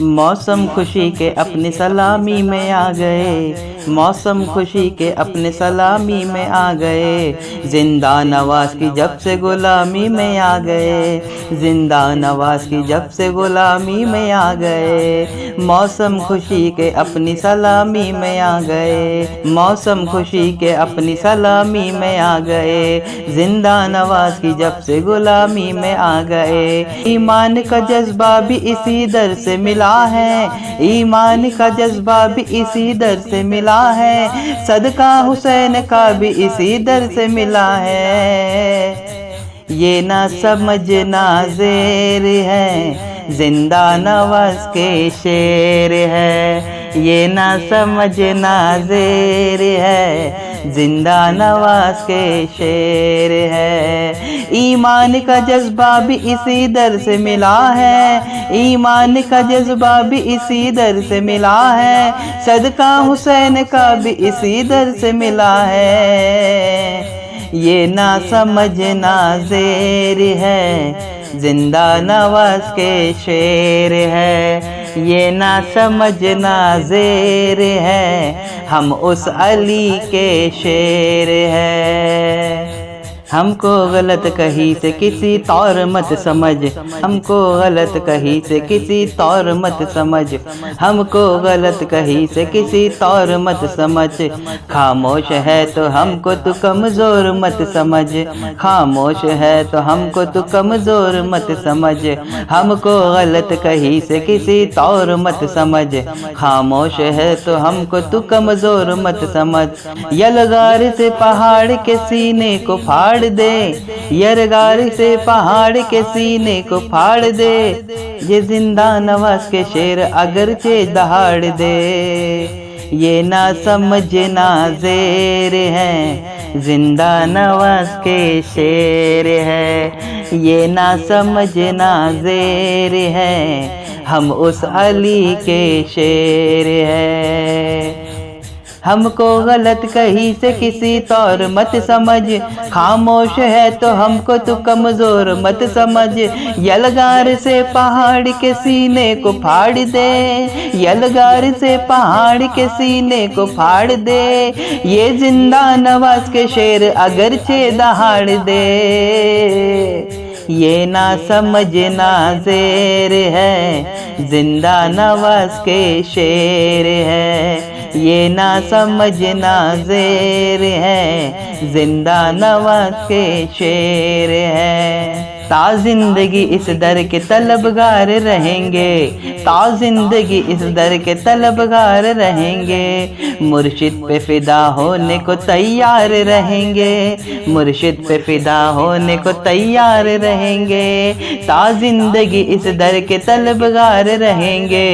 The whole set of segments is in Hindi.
मौसम खुशी के अपनी सलामी में आ गए, मौसम खुशी के अपने सलामी में आ गए। जिंदा नवाज की जब से गुलामी में आ गए, जिंदा नवाज की जब से गुलामी में आ गए। मौसम खुशी के अपनी सलामी में आ गए, मौसम खुशी के अपनी सलामी में आ गए। जिंदा नवाज की जब से गुलामी में आ गए। ईमान का जज्बा भी इसी दर से मिला है, ईमान का जज्बा भी इसी दर से मिला है। सदका हुसैन का भी इसी दर से मिला है। ये ना समझना ज़ेर है, जिंदा नवाज के शेर है। ये ना समझना ज़ेर है, जिंदा नवाज के शेर है। ईमान का जज्बा भी इसी दर से मिला है, ईमान का जज्बा भी इसी दर से मिला है। सदका हुसैन का भी इसी दर से मिला है। ये ना समझना ज़ेर है, जिंदा नवाज के शेर है। ये ना समझना ज़ेर है, हम उस अली के शेर है। हमको गलत कहीं से किसी तौर मत समझ, हमको गलत कहीं से किसी तौर मत समझ, हमको गलत कहीं से किसी तौर मत समझ। खामोश है तो हमको तू कमज़ोर मत समझ, खामोश है तो हमको तू कमज़ोर मत समझ। हमको गलत कहीं से किसी तौर मत समझ, खामोश है तो हमको तू कमज़ोर मत समझ। यलगार से पहाड़ के सीने को फाड़ दे, यलगार से पहाड़ के सीने को फाड़ दे। ये जिंदा नवाज के शेर अगरचे दहाड़ दे। ये ना समझना ज़ेर है, जिंदा नवाज के शेर है। ये ना समझना ज़ेर है, हम उस अली के शेर है। हमको गलत कहीं से किसी तौर मत समझ, खामोश है तो हमको तू कमज़ोर मत समझ। यलगार से पहाड़ के सीने को फाड़ दे, यलगार से पहाड़ के सीने को फाड़ दे। ये जिंदा नवाज के शेर अगरचे दहाड़ दे। ये ना समझना ज़ेर है, जिंदा नवाज के शेर है। ये ना समझना ज़ेर है, जिंदा नवाज के शेर है। ता जिंदगी इस दर के तलबगार रहेंगे, ता जिंदगी इस दर के तलबगार रहेंगे। मुर्शिद पे फिदा होने को तैयार रहेंगे, मुर्शिद पे फिदा होने को तैयार रहेंगे। ता जिंदगी इस दर के तलबगार रहेंगे,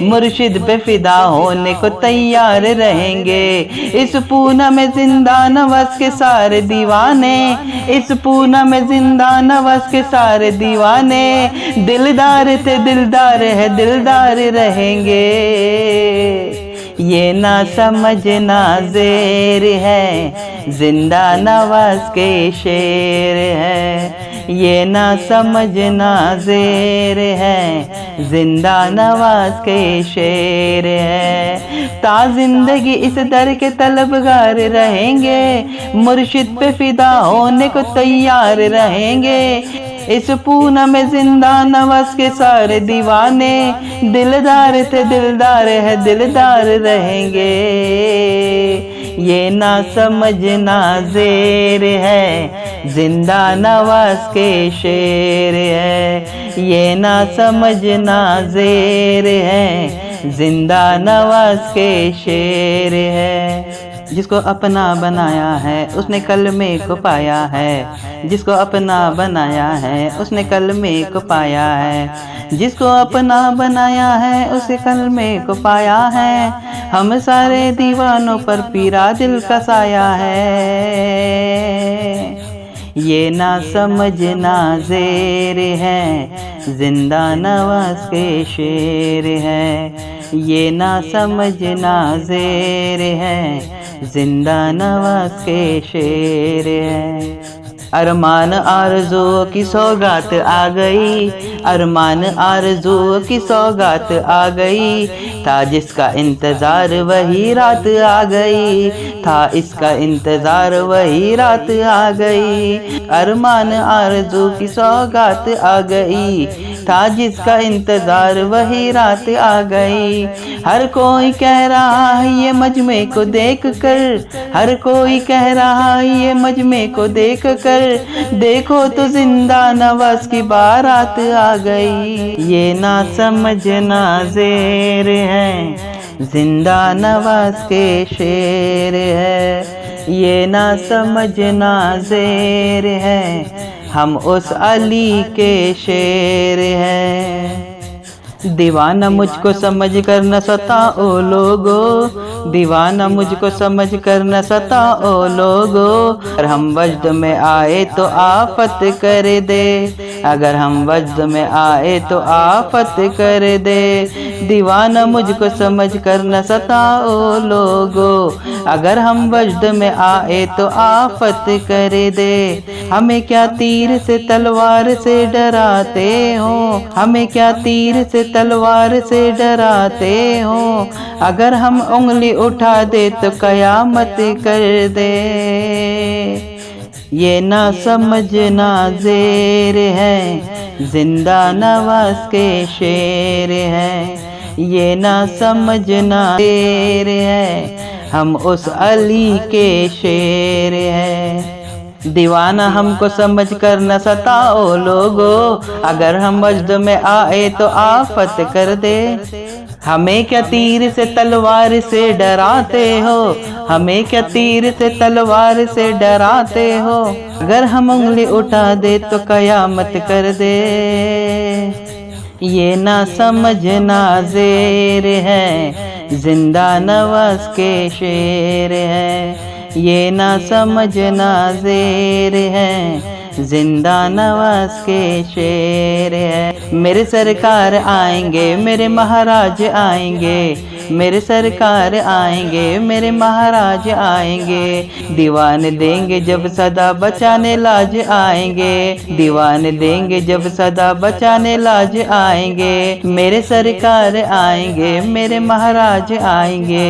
मुर्शिद पे फिदा होने को तैयार रहेंगे। इस पूना में जिंदा नवाज के सारे दीवाने, इस पूना में जिंदा नवाज के सारे दीवाने। दिलदार थे दिलदार है दिलदार रहेंगे। ये ना समझना ज़ेर है, जिंदा नवाज के शेर है। ये ना समझना ज़ेर है, जिंदा नवाज के शेर है। ता जिंदगी इस दर के तलबगार रहेंगे, मुर्शिद पे फिदा होने को तैयार रहेंगे। इस पूना में जिंदा नवाज के सारे दीवाने। दिलदार थे दिलदार है दिलदार रहेंगे। ये ना समझना ज़ेर है, जिंदा नवाज के शेर है। ये ना समझना ज़ेर है, जिंदा नवाज के शेर है। जिसको अपना बनाया है उसने कलमे को पाया है, जिसको अपना बनाया है उसने कलमे को पाया है। जिसको अपना बनाया है उसे कलमे को पाया है। हम सारे दीवानों पर पीरा दिल का साया है। ये ना समझना ज़ेर है, जिंदा नवाज के शेर है। ये ना समझना ज़ेर है, जिंदा नवाज के शेर है। अरमान आरज़ू की सौगात आ गई, अरमान आरज़ू की सौगात आ गई, था जिसका इंतज़ार वही रात आ गई, था इसका इंतज़ार वही रात आ गई। अरमान आरज़ू की सौगात आ गई, था जिसका इंतज़ार वही रात आ गई। हर कोई कह रहा है ये मजमे को देख कर, हर कोई कह रहा है ये मजमे को देख कर, देखो तो जिंदा नवाज की बारात आ गई। ये ना समझना ज़ेर है, जिंदा नवाज के शेर है, ये ना समझना ज़ेर है, हम उस अली के शेर हैं। दीवाना मुझको समझ कर न सताओ लोगो, दीवाना मुझको समझ कर न सताओ लोगो, अगर हम वजद में आए तो आफत कर दे, अगर हम वजद में आए तो आफत कर दे। दीवाना मुझको समझ कर न सताओ लोगो, अगर हम वजद में आए तो आफत कर दे। हमें क्या तीर से तलवार से डराते हो, हमें क्या तीर से तलवार से डराते हो, अगर हम उंगली उठा दे तो कयामत कर दे। ये ना समझना ज़ेर है, जिंदा नवाज के शेर है, ये ना समझना ज़ेर है, हम उस अली के शेर हैं। दीवाना हमको समझ कर न सताओ लोगो, अगर हम वजद में आए तो आफत कर दे। हमें क्या तीर से तलवार से डराते हो, हमें क्या तीर से तलवार से डराते हो, अगर हम उंगली उठा दे तो कयामत कर दे। ये ना समझना ज़ेर है, जिंदा नवाज के शेर है, ये ना समझना ज़ेर है, जिंदा नवाज के शेर है। मेरे सरकार आएंगे, मेरे महाराज आएंगे, मेरे सरकार आएंगे, मेरे महाराज आएंगे, दीवान देंगे जब सदा बचाने लाज आएंगे, दीवान देंगे जब सदा बचाने लाज आएंगे। मेरे सरकार आएंगे, मेरे महाराज आएंगे,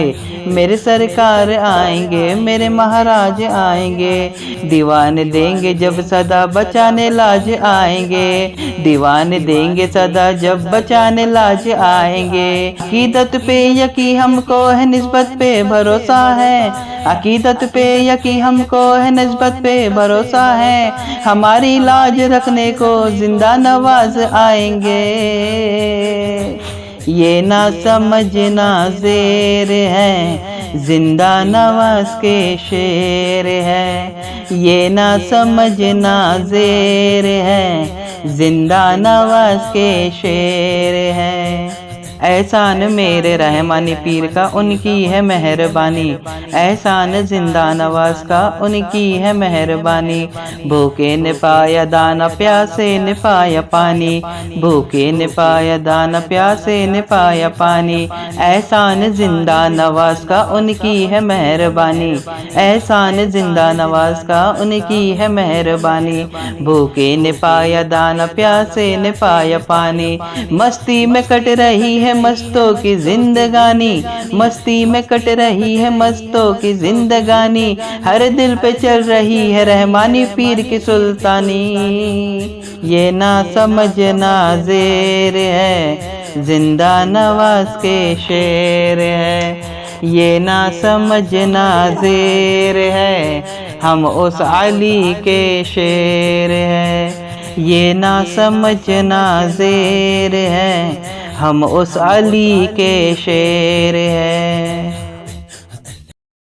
मेरे सरकार आएंगे, मेरे महाराज आएंगे, दीवान देंगे जब सदा बचाने लाज आएंगे, दीवान देंगे सदा जब बचाने लाज आएंगे। अकीदत पे यकी हमको है निस्बत पे भरोसा है, अकीदत पे यकी हमको है निस्बत पे भरोसा है, हमारी लाज रखने को जिंदा नवाज आएंगे। ये ना समझना ज़ेर है, जिंदा नवाज के शेर है, ये ना समझना ज़ेर है, जिंदा नवाज के शेर है। एहसान मेरे रहमानी पीर का उनकी है मेहरबानी, एहसान जिंदा नवाज का उनकी है मेहरबानी। भूखे ने पाया दाना, प्यासे ने पाया पानी, भूखे ने पाया दाना, प्यासे ने पाया पानी। एहसान जिंदा नवाज का उनकी है मेहरबानी, एहसान जिंदा नवाज का उनकी है मेहरबानी। भूखे ने पाया दाना, प्यासे ने पाया पानी। मस्ती में कट रही है मस्तों की जिंदगानी, मस्ती में कट रही है मस्तों की जिंदगानी, हर दिल पे चल रही है रहमानी पीर की सुल्तानी। ये ना समझना ज़ेर है, जिंदा नवाज के शेर है, ये ना समझना ज़ेर है, हम उस अली के शेर है। ये ना समझना ज़ेर है, हम उस अली के शेर हैं।